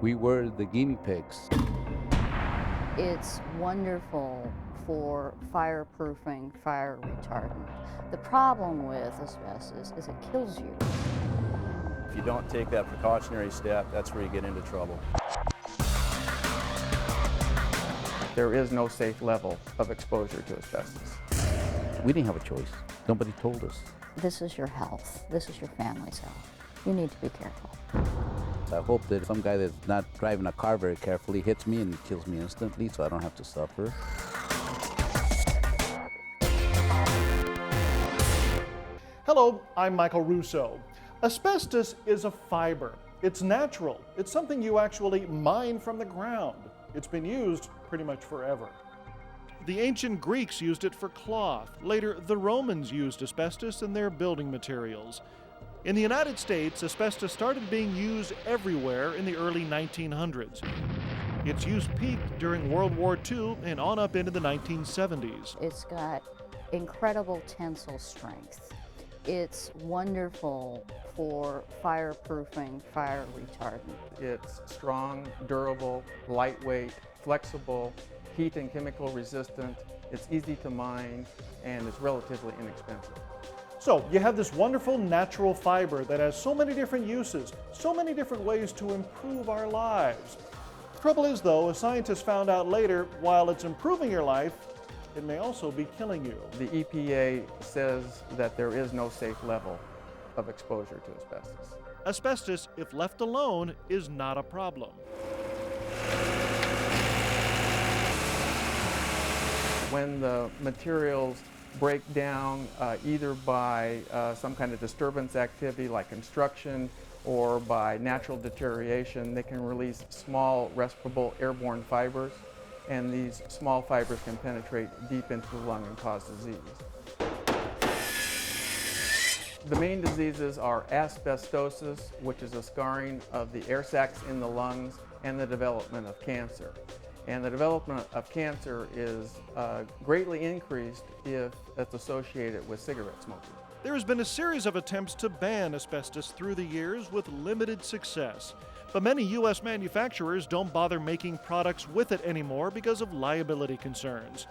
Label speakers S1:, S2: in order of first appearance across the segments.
S1: We were the guinea pigs.
S2: It's wonderful for fireproofing, fire retardant. The problem with asbestos is it kills you.
S3: If you don't take that precautionary step, that's where you get into trouble.
S4: There is no safe level of exposure to asbestos.
S1: We didn't have a choice. Nobody told us.
S2: This is your health. This is your family's health. You need to be careful.
S1: I hope that some guy that's not driving a car very carefully hits me and kills me instantly so I don't have to suffer.
S5: Hello, I'm Michael Russo. Asbestos is a fiber. It's natural. It's something you actually mine from the ground. It's been used pretty much forever. The ancient Greeks used it for cloth. Later, the Romans used asbestos in their building materials. In the United States, asbestos started being used everywhere in the early 1900s. Its use peaked during World War II and on up into the 1970s.
S2: It's got incredible tensile strength. It's wonderful for fireproofing, fire retardant.
S4: It's strong, durable, lightweight, flexible, heat and chemical resistant. It's easy to mine, and it's relatively inexpensive.
S5: So you have this wonderful natural fiber that has so many different uses, so many different ways to improve our lives. Trouble is though, as scientists found out later, while it's improving your life, it may also be killing you.
S4: The EPA says that there is no safe level of exposure to asbestos.
S5: Asbestos, if left alone, is not a problem.
S4: When the materials break down either by some kind of disturbance activity like construction or by natural deterioration, they can release small respirable airborne fibers, and these small fibers can penetrate deep into the lung and cause disease. The main diseases are asbestosis, which is a scarring of the air sacs in the lungs, and the development of cancer. And the development of cancer is greatly increased if it's associated with cigarette smoking.
S5: There has been a series of attempts to ban asbestos through the years with limited success. But many U.S. manufacturers don't bother making products with it anymore because of liability concerns.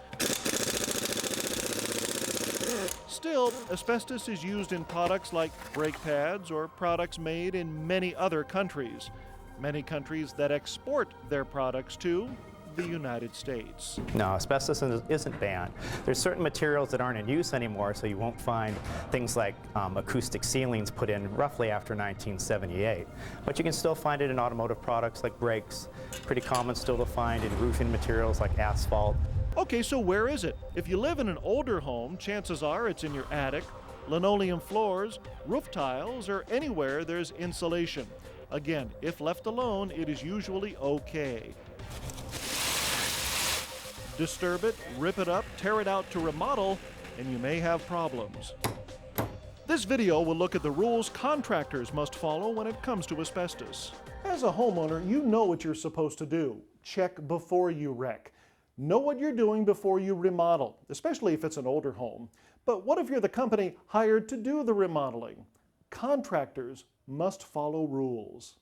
S5: Still, asbestos is used in products like brake pads or products made in many other countries. Many countries that export their products to the United States.
S6: No, asbestos isn't banned. There's certain materials that aren't in use anymore, so you won't find things like acoustic ceilings put in roughly after 1978. But you can still find it in automotive products like brakes. Pretty common still to find in roofing materials like asphalt.
S5: Okay, so where is it? If you live in an older home, chances are it's in your attic, linoleum floors, roof tiles, or anywhere there's insulation. Again, if left alone, it is usually okay. Disturb it, rip it up, tear it out to remodel, and you may have problems. This video will look at the rules contractors must follow when it comes to asbestos. As a homeowner, you know what you're supposed to do. Check before you wreck. Know what you're doing before you remodel, especially if it's an older home. But what if you're the company hired to do the remodeling? Contractors must follow rules.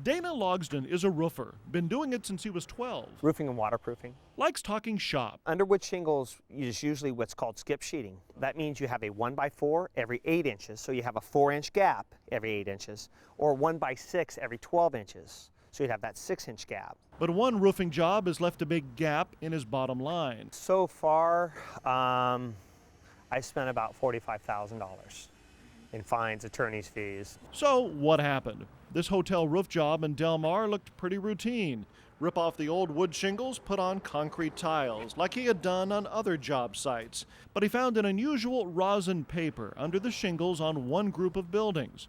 S5: Dana Logsdon is a roofer, been doing it since he was 12.
S7: Roofing and waterproofing.
S5: Likes talking shop.
S7: Underwood shingles is usually what's called skip sheeting. That means you have a 1x4 every 8 inches, so you have a 4-inch gap every 8 inches, or 1x6 every 12 inches, so you'd have that 6-inch gap.
S5: But one roofing job has left a big gap in his bottom line.
S7: So far, I spent about $45,000 in fines, attorney's fees.
S5: So what happened? This hotel roof job in Del Mar looked pretty routine. Rip off the old wood shingles, put on concrete tiles, like he had done on other job sites. But he found an unusual rosin paper under the shingles on one group of buildings.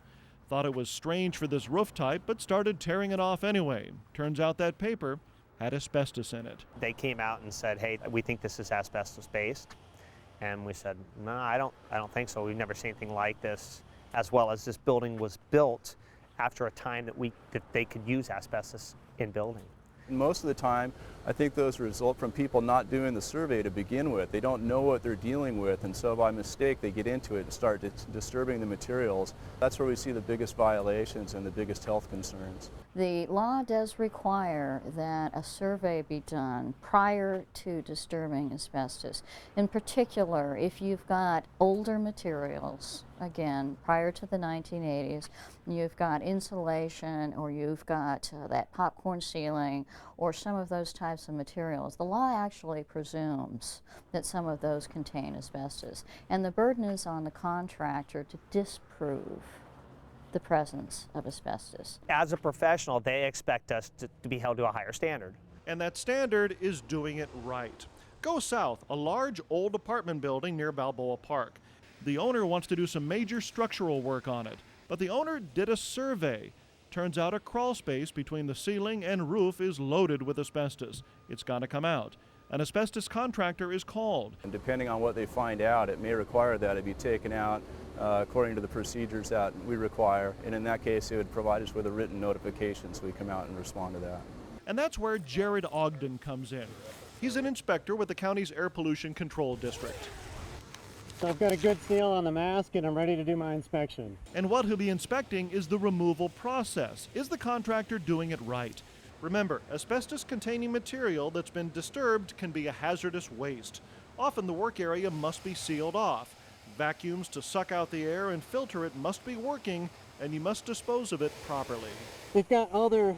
S5: Thought it was strange for this roof type, but started tearing it off anyway. Turns out that paper had asbestos in it.
S7: They came out and said, hey, we think this is asbestos-based. And we said, no, I don't think so. We've never seen anything like this, as well as this building was built after a time that they could use asbestos in building.
S3: Most of the time, I think those result from people not doing the survey to begin with. They don't know what they're dealing with, and so by mistake they get into it and start disturbing the materials. That's where we see the biggest violations and the biggest health concerns.
S2: The law does require that a survey be done prior to disturbing asbestos. In particular, if you've got older materials, again, prior to the 1980s, you've got insulation or you've got that popcorn ceiling or some of those types of materials, the law actually presumes that some of those contain asbestos. And the burden is on the contractor to disprove the presence of asbestos.
S7: As a professional, they expect us to be held to a higher standard.
S5: And that standard is doing it right. Go South, a large old apartment building near Balboa Park. The owner wants to do some major structural work on it, but the owner did a survey. Turns out a crawl space between the ceiling and roof is loaded with asbestos. It's got to come out. An asbestos contractor is called.
S3: And depending on what they find out, it may require that it be taken out according to the procedures that we require. And in that case, it would provide us with a written notification so we come out and respond to that.
S5: And that's where Jared Ogden comes in. He's an inspector with the county's Air Pollution Control District.
S8: So I've got a good seal on the mask and I'm ready to do my inspection.
S5: And what he'll be inspecting is the removal process. Is the contractor doing it right? Remember, asbestos-containing material that's been disturbed can be a hazardous waste. Often the work area must be sealed off. Vacuums to suck out the air and filter it must be working, and you must dispose of it properly.
S8: They've got all their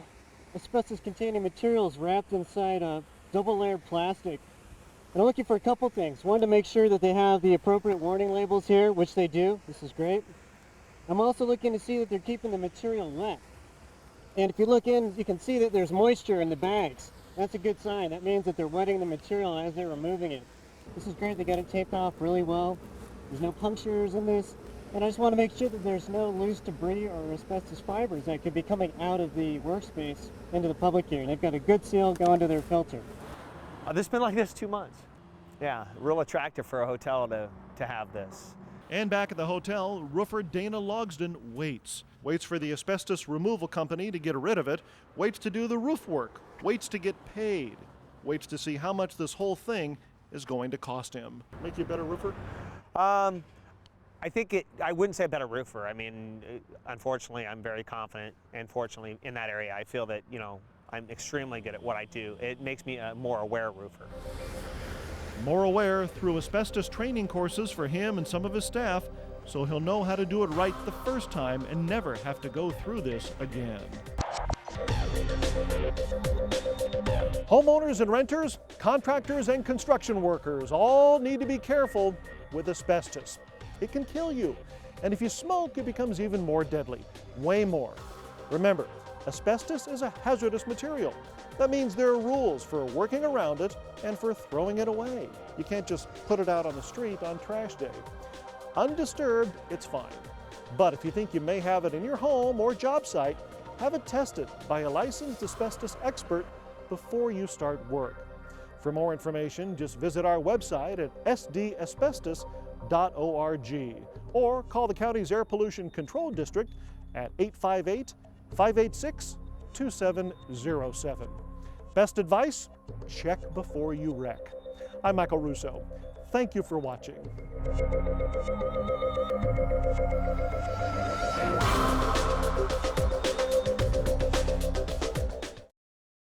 S8: asbestos-containing materials wrapped inside a double-layered plastic. And I'm looking for a couple things. One, to make sure that they have the appropriate warning labels here, which they do. This is great. I'm also looking to see that they're keeping the material wet. And if you look in, you can see that there's moisture in the bags. That's a good sign. That means that they're wetting the material as they're removing it. This is great. They got it taped off really well. There's no punctures in this. And I just want to make sure that there's no loose debris or asbestos fibers that could be coming out of the workspace into the public here. They've got a good seal going to their filter.
S7: This has been like this 2 months. Yeah, real attractive for a hotel to have this.
S5: And back at the hotel, roofer Dana Logsden waits for the asbestos removal company to get rid of it, waits to do the roof work, waits to get paid, waits to see how much this whole thing is going to cost him. Make you a better roofer?
S7: I think I wouldn't say a better roofer. I mean, unfortunately, I'm very confident, and fortunately in that area, I feel that, you know, I'm extremely good at what I do. It makes me a more aware roofer.
S5: More aware through asbestos training courses for him and some of his staff, so he'll know how to do it right the first time and never have to go through this again. Homeowners and renters, contractors and construction workers all need to be careful with asbestos. It can kill you, and if you smoke, it becomes even more deadly, way more. Remember, asbestos is a hazardous material. That means there are rules for working around it and for throwing it away. You can't just put it out on the street on trash day. Undisturbed, it's fine. But if you think you may have it in your home or job site, have it tested by a licensed asbestos expert before you start work. For more information, just visit our website at sdasbestos.org or call the county's Air Pollution Control District at 858-586-2707. Best advice? Check before you wreck. I'm Michael Russo. Thank you for watching.